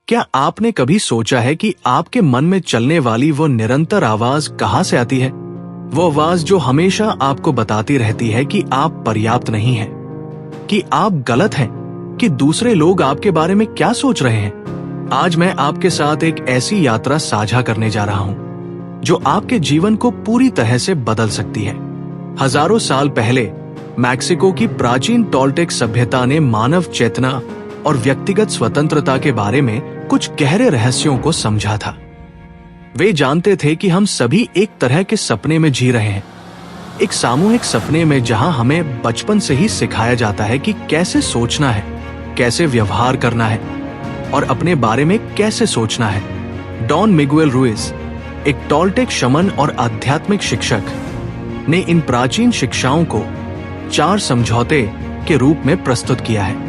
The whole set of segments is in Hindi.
क्या आपने कभी सोचा है कि आपके मन में चलने वाली वो निरंतर आवाज कहाँ से आती है? वो आवाज जो हमेशा आपको बताती रहती है कि आप पर्याप्त नहीं हैं, कि आप गलत हैं, कि दूसरे लोग आपके बारे में क्या सोच रहे हैं। आज मैं आपके साथ एक ऐसी यात्रा साझा करने जा रहा हूं जो आपके जीवन को पूरी तरह से बदल सकती है। हजारों साल पहले मैक्सिको की प्राचीन टोल्टेक सभ्यता ने मानव चेतना और व्यक्तिगत स्वतंत्रता के बारे में कुछ गहरे रहस्यों को समझा था। वे जानते थे कि हम सभी एक तरह के सपने में जी रहे हैं, एक सामूहिक सपने में जहां हमें बचपन से ही सिखाया जाता है कि कैसे सोचना है, कैसे व्यवहार करना है और अपने बारे में कैसे सोचना है। डॉन मिगुएल रुइस, एक टोल्टेक शमन और आध्यात्मिक शिक्षक, ने इन प्राचीन शिक्षाओं को 4 समझौते के रूप में प्रस्तुत किया है।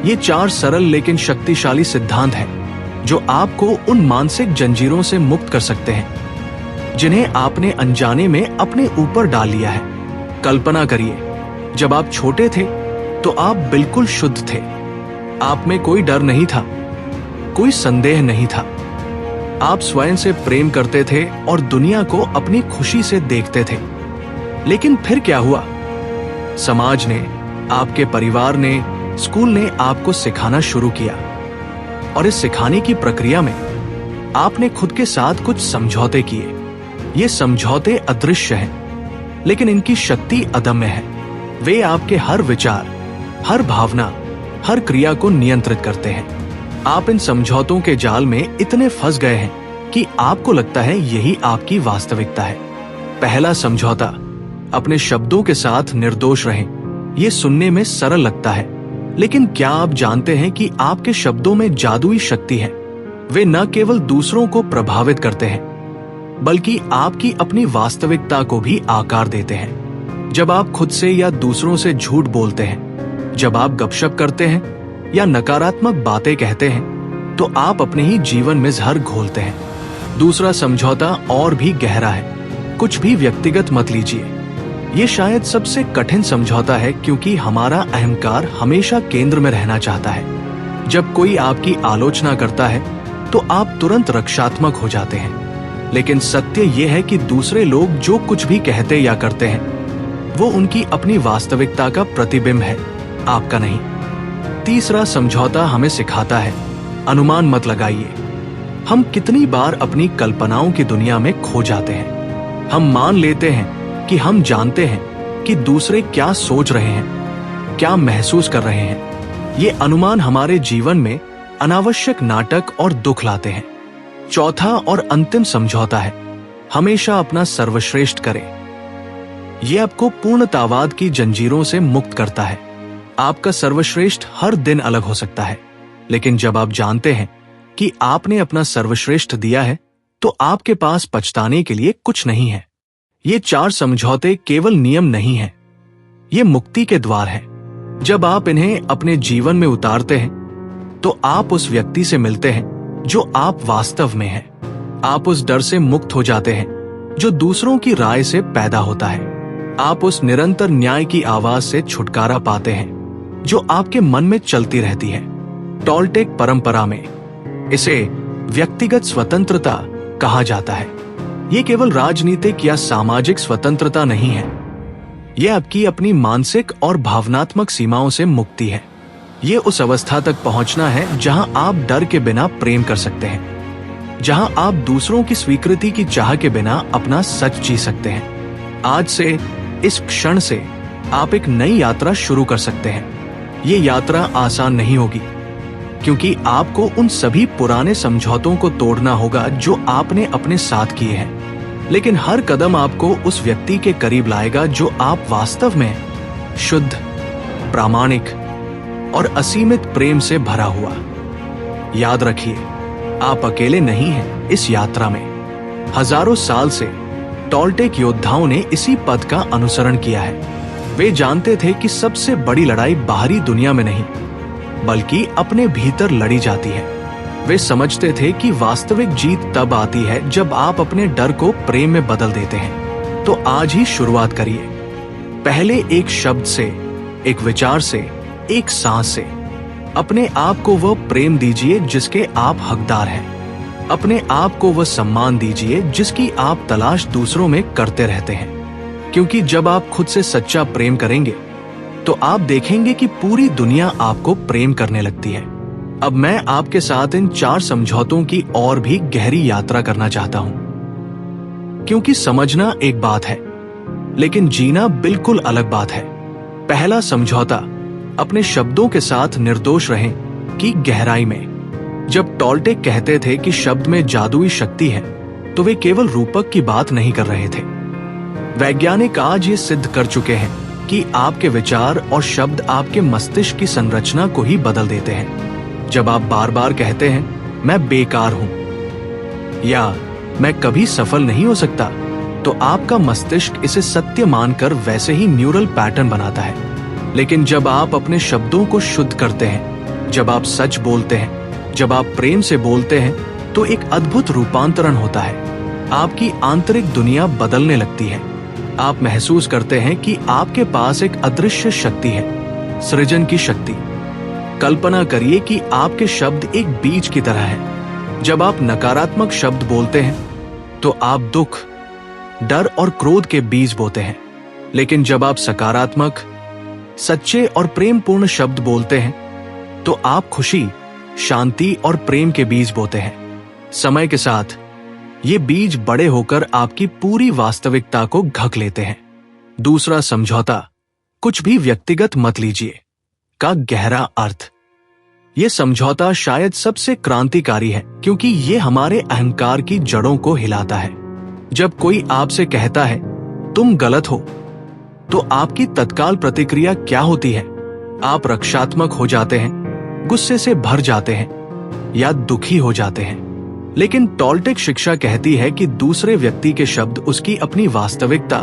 ये 4 सरल लेकिन शक्तिशाली सिद्धांत हैं जो आपको उन मानसिक जंजीरों से मुक्त कर सकते हैं जिन्हें आपने अनजाने में अपने ऊपर डाल लिया है। कल्पना करिए, जब आप छोटे थे तो आप बिल्कुल शुद्ध थे। आप में कोई डर नहीं था, कोई संदेह नहीं था। आप स्वयं से प्रेम करते थे और दुनिया को अपनी खुशी से देखते थे। लेकिन फिर क्या हुआ? समाज ने, आपके परिवार ने, स्कूल ने आपको सिखाना शुरू किया और इस सिखाने की प्रक्रिया में आपने खुद के साथ कुछ समझौते किए। ये समझौते अदृश्य हैं, लेकिन इनकी शक्ति अदम्य है। वे आपके हर विचार, हर भावना, हर क्रिया को नियंत्रित करते हैं। आप इन समझौतों के जाल में इतने फंस गए हैं कि आपको लगता है यही आपकी वास्तविकता है। पहला समझौता, अपने शब्दों के साथ निर्दोष रहें। ये सुनने में सरल लगता है, लेकिन क्या आप जानते हैं कि आपके शब्दों में जादुई शक्ति है? वे न केवल दूसरों को प्रभावित करते हैं, बल्कि आपकी अपनी वास्तविकता को भी आकार देते हैं। जब आप खुद से या दूसरों से झूठ बोलते हैं, जब आप गपशप करते हैं या नकारात्मक बातें कहते हैं, तो आप अपने ही जीवन में जहर घोलते हैं। दूसरा समझौता और भी गहरा है। कुछ भी व्यक्तिगत मत लीजिए। ये शायद सबसे कठिन समझौता है, क्योंकि हमारा अहंकार हमेशा केंद्र में रहना चाहता है। जब कोई आपकी आलोचना करता है तो आप तुरंत रक्षात्मक हो जाते हैं। लेकिन सत्य यह है कि दूसरे लोग जो कुछ भी कहते या करते हैं, वो उनकी अपनी वास्तविकता का प्रतिबिंब है, आपका नहीं। तीसरा समझौता हमें सिखाता है, अनुमान मत लगाइए। हम कितनी बार अपनी कल्पनाओं की दुनिया में खो जाते हैं। हम मान लेते हैं कि हम जानते हैं कि दूसरे क्या सोच रहे हैं, क्या महसूस कर रहे हैं। ये अनुमान हमारे जीवन में अनावश्यक नाटक और दुख लाते हैं। चौथा और अंतिम समझौता है, हमेशा अपना सर्वश्रेष्ठ करें। यह आपको पूर्णतावाद की जंजीरों से मुक्त करता है। आपका सर्वश्रेष्ठ हर दिन अलग हो सकता है, लेकिन जब आप जानते हैं कि आपने अपना सर्वश्रेष्ठ दिया है, तो आपके पास पछताने के लिए कुछ नहीं है। ये 4 समझौते केवल नियम नहीं हैं, ये मुक्ति के द्वार हैं। जब आप इन्हें अपने जीवन में उतारते हैं, तो आप उस व्यक्ति से मिलते हैं जो आप वास्तव में हैं। आप उस डर से मुक्त हो जाते हैं जो दूसरों की राय से पैदा होता है। आप उस निरंतर न्याय की आवाज से छुटकारा पाते हैं जो आपके मन में चलती रहती है। टोल्टेक परंपरा में इसे व्यक्तिगत स्वतंत्रता कहा जाता है। ये केवल राजनीतिक या सामाजिक स्वतंत्रता नहीं है, यह आपकी अपनी मानसिक और भावनात्मक सीमाओं से मुक्ति है। ये उस अवस्था तक पहुंचना है जहां आप डर के बिना प्रेम कर सकते हैं, जहां आप दूसरों की स्वीकृति की चाह के बिना अपना सच जी सकते हैं। आज से, इस क्षण से आप एक नई यात्रा शुरू कर सकते हैं। ये यात्रा आसान नहीं होगी, क्योंकि आपको उन सभी पुराने समझौतों को तोड़ना होगा जो आपने अपने साथ किए हैं। लेकिन हर कदम आपको उस व्यक्ति के करीब लाएगा जो आप वास्तव में हैं, शुद्ध, प्रामाणिक और असीमित प्रेम से भरा हुआ। याद रखिए, आप अकेले नहीं हैं इस यात्रा में। हजारों साल से टोल्टेक योद्धाओं ने इसी पथ का अनुसरण किया है। वे जानते थे कि सबसे बड़ी लड़ाई बाहरी दुनिया में नहीं, बल्कि अपने भीतर लड़ी जाती है। वे समझते थे कि वास्तविक जीत तब आती है जब आप अपने डर को प्रेम में बदल देते हैं। तो आज ही शुरुआत करिए। पहले एक शब्द से, एक विचार से, एक सांस से। अपने आप को वह प्रेम दीजिए जिसके आप हकदार हैं। अपने आप को वह सम्मान दीजिए जिसकी आप तलाश दूसरों में करते रहते हैं। क्योंकि जब आप खुद से सच्चा प्रेम करेंगे तो आप देखेंगे कि पूरी दुनिया आपको प्रेम करने लगती है। अब मैं आपके साथ इन 4 समझौतों की और भी गहरी यात्रा करना चाहता हूं, क्योंकि समझना एक बात है लेकिन जीना बिल्कुल अलग बात है। पहला समझौता, अपने शब्दों के साथ निर्दोष रहें कि गहराई में। जब टॉल्टेक कहते थे कि शब्द में जादुई शक्ति है तो वे केवल रूपक की बात नहीं कर रहे थे। वैज्ञानिक आज ये सिद्ध कर चुके हैं कि आपके विचार और शब्द आपके मस्तिष्क की संरचना को ही बदल देते हैं। जब आप बार बार कहते हैं मैं बेकार हूं या मैं कभी सफल नहीं हो सकता, तो आपका मस्तिष्क इसे सत्य मानकर वैसे ही न्यूरल पैटर्न बनाता है। लेकिन जब आप अपने शब्दों को शुद्ध करते हैं, जब आप सच बोलते हैं, जब आप प्रेम से बोलते हैं, तो एक अद्भुत रूपांतरण होता है। आपकी आंतरिक दुनिया बदलने लगती है। आप महसूस करते हैं कि आपके पास एक अदृश्य शक्ति है, सृजन की शक्ति। कल्पना करिए कि आपके शब्द एक बीज की तरह है। जब आप नकारात्मक शब्द बोलते हैं तो आप दुख, डर और क्रोध के बीज बोते हैं। लेकिन जब आप सकारात्मक, सच्चे और प्रेमपूर्ण शब्द बोलते हैं तो आप खुशी, शांति और प्रेम के बीज बोते हैं। समय के साथ ये बीज बड़े होकर आपकी पूरी वास्तविकता को ढक लेते हैं। दूसरा समझौता, कुछ भी व्यक्तिगत मत लीजिए का गहरा अर्थ। यह समझौता शायद सबसे क्रांतिकारी है क्योंकि ये हमारे अहंकार की जड़ों को हिलाता है। जब कोई आपसे कहता है तुम गलत हो, तो आपकी तत्काल प्रतिक्रिया क्या होती है? आप रक्षात्मक हो जाते हैं, गुस्से से भर जाते हैं या दुखी हो जाते हैं। लेकिन टॉल्टेक शिक्षा कहती है कि दूसरे व्यक्ति के शब्द उसकी अपनी वास्तविकता,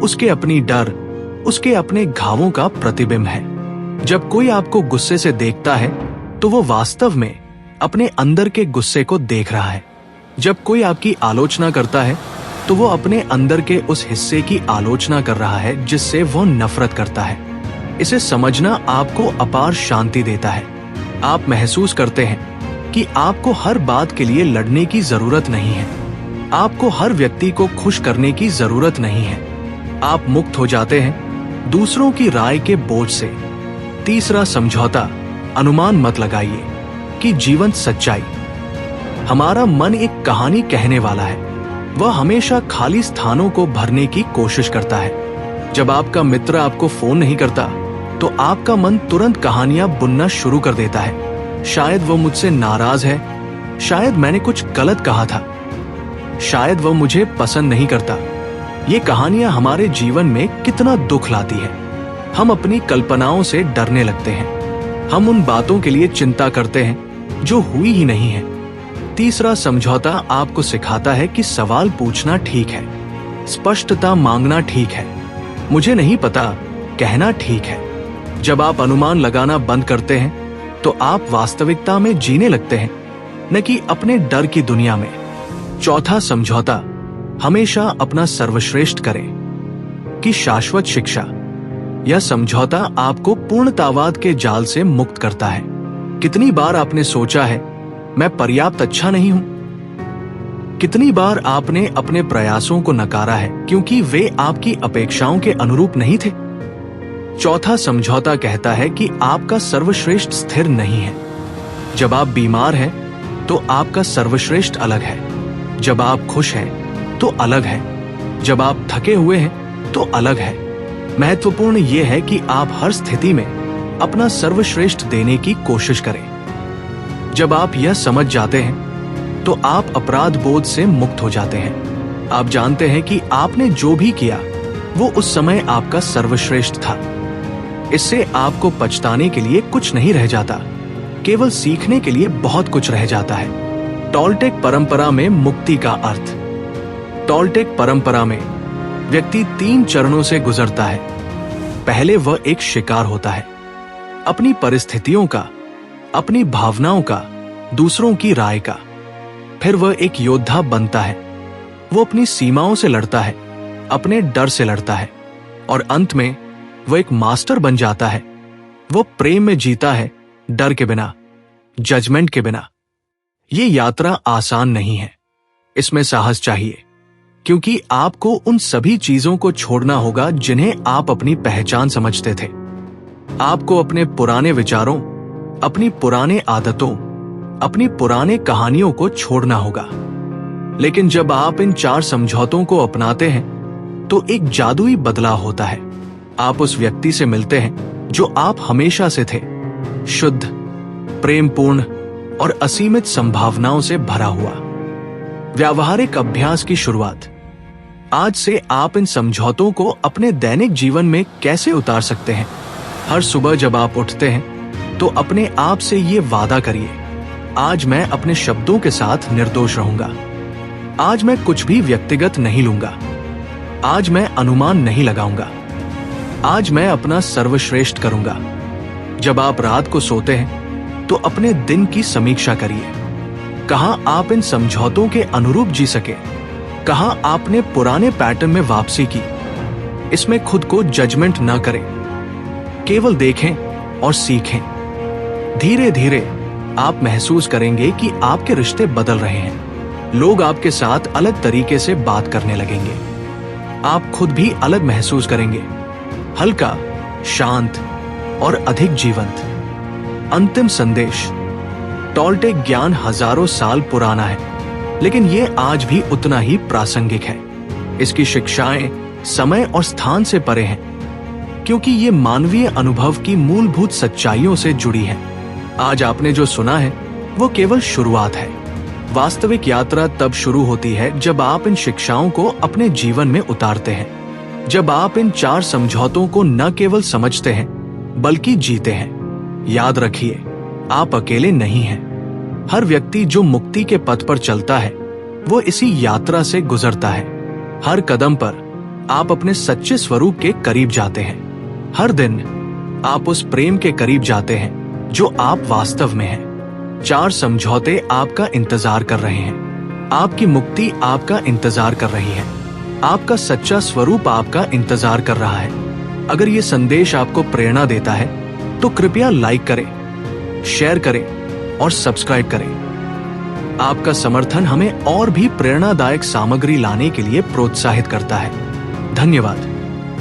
उसके अपनी डर, उसके अपने घावों का प्रतिबिंब है। जब कोई आपको गुस्से से देखता है तो वो वास्तव में अपने अंदर के गुस्से को देख रहा है। जब कोई आपकी आलोचना करता है तो वो अपने अंदर के उस हिस्से की आलोचना कर रहा है जिससे वो नफरत करता है। इसे समझना आपको अपार शांति देता है। आप महसूस करते हैं कि आपको हर बात के लिए लड़ने की जरूरत नहीं है। आपको हर व्यक्ति को खुश करने की जरूरत नहीं है। आप मुक्त हो जाते हैं दूसरों की राय के बोझ से। तीसरा समझौता, अनुमान मत लगाइए कि जीवन सच्चाई। हमारा मन एक कहानी कहने वाला है। वह हमेशा खाली स्थानों को भरने की कोशिश करता है। जब आपका मित्र आपको फोन नहीं करता तो आपका मन तुरंत कहानियां बुनना शुरू कर देता है। शायद वो मुझसे नाराज है, शायद मैंने कुछ गलत कहा था, शायद वो मुझे पसंद नहीं करता। ये कहानियां हमारे जीवन में कितना दुख लाती है। हम अपनी कल्पनाओं से डरने लगते हैं। हम उन बातों के लिए चिंता करते हैं जो हुई ही नहीं है। तीसरा समझौता आपको सिखाता है कि सवाल पूछना ठीक है, स्पष्टता मांगना ठीक है, मुझे नहीं पता कहना ठीक है। जब आप अनुमान लगाना बंद करते हैं तो आप वास्तविकता में जीने लगते हैं, न कि अपने डर की दुनिया में। चौथा समझौता, हमेशा अपना सर्वश्रेष्ठ करें कि शाश्वत शिक्षा। यह समझौता आपको पूर्णतावाद के जाल से मुक्त करता है। कितनी बार आपने सोचा है मैं पर्याप्त अच्छा नहीं हूं? कितनी बार आपने अपने प्रयासों को नकारा है क्योंकि वे आपकी अपेक्षाओं के अनुरूप नहीं थे? चौथा समझौता कहता है कि आपका सर्वश्रेष्ठ स्थिर नहीं है। जब आप बीमार हैं तो आपका सर्वश्रेष्ठ अलग है, जब आप खुश हैं तो अलग है, जब आप थके हुए हैं तो अलग है। महत्वपूर्ण यह है कि आप हर स्थिति में अपना सर्वश्रेष्ठ देने की कोशिश करें। जब आप यह समझ जाते हैं तो आप अपराध बोध से मुक्त हो जाते हैं। आप जानते हैं कि आपने जो भी किया वो उस समय आपका सर्वश्रेष्ठ था। इससे आपको पछताने के लिए कुछ नहीं रह जाता, केवल सीखने के लिए बहुत कुछ रह जाता है। टॉल्टेक परंपरा में मुक्ति का अर्थ। टॉल्टेक परंपरा में व्यक्ति 3 चरणों से गुजरता है। पहले वह एक शिकार होता है, अपनी परिस्थितियों का, अपनी भावनाओं का, दूसरों की राय का। फिर वह एक योद्धा बनता है। वो अपनी सीमाओं से लड़ता है, अपने डर से लड़ता है, और अंत में वह एक मास्टर बन जाता है। वो प्रेम में जीता है, डर के बिना, जजमेंट के बिना। ये यात्रा आसान नहीं है, इसमें साहस चाहिए, क्योंकि आपको उन सभी चीजों को छोड़ना होगा जिन्हें आप अपनी पहचान समझते थे। आपको अपने पुराने विचारों, अपनी पुराने आदतों, अपनी पुराने कहानियों को छोड़ना होगा। लेकिन जब आप इन 4 समझौतों को अपनाते हैं तो एक जादुई बदलाव होता है। आप उस व्यक्ति से मिलते हैं जो आप हमेशा से थे, शुद्ध, प्रेमपूर्ण और असीमित संभावनाओं से भरा हुआ। व्यावहारिक अभ्यास की शुरुआत। आज से आप इन समझौतों को अपने दैनिक जीवन में कैसे उतार सकते हैं? हर सुबह जब आप उठते हैं तो अपने आप से ये वादा करिए, आज मैं अपने शब्दों के साथ निर्दोष रहूंगा। आज मैं कुछ भी व्यक्तिगत नहीं लूंगा। आज मैं अनुमान नहीं लगाऊंगा। आज मैं अपना सर्वश्रेष्ठ करूंगा। जब आप रात को सोते हैं तो अपने दिन की समीक्षा करिए। कहां आप इन समझौतों के अनुरूप जी सके, कहां आपने पुराने पैटर्न में वापसी की। इसमें खुद को जजमेंट न करें, केवल देखें और सीखें। धीरे धीरे आप महसूस करेंगे कि आपके रिश्ते बदल रहे हैं। लोग आपके साथ अलग तरीके से बात करने लगेंगे। आप खुद भी अलग महसूस करेंगे, हल्का, शांत और अधिक जीवंत। अंतिम संदेश। टॉल्टेक ज्ञान हजारों साल पुराना है, लेकिन ये आज भी उतना ही प्रासंगिक है। इसकी शिक्षाएं समय और स्थान से परे हैं, क्योंकि ये मानवीय अनुभव की मूलभूत सच्चाइयों से जुड़ी है। आज आपने जो सुना है वो केवल शुरुआत है। वास्तविक यात्रा तब शुरू होती है जब आप इन शिक्षाओं को अपने जीवन में उतारते हैं, जब आप इन 4 समझौतों को न केवल समझते हैं बल्कि जीते हैं। याद रखिए, आप अकेले नहीं हैं। हर व्यक्ति जो मुक्ति के पथ पर चलता है वो इसी यात्रा से गुजरता है। हर कदम पर आप अपने सच्चे स्वरूप के करीब जाते हैं। हर दिन आप उस प्रेम के करीब जाते हैं जो आप वास्तव में हैं। 4 समझौते आपका इंतजार कर रहे हैं। आपकी मुक्ति आपका इंतजार कर रही है। आपका सच्चा स्वरूप आपका इंतजार कर रहा है। अगर ये संदेश आपको प्रेरणा देता है तो कृपया लाइक करें, शेयर करें और सब्सक्राइब करें। आपका समर्थन हमें और भी प्रेरणादायक सामग्री लाने के लिए प्रोत्साहित करता है। धन्यवाद।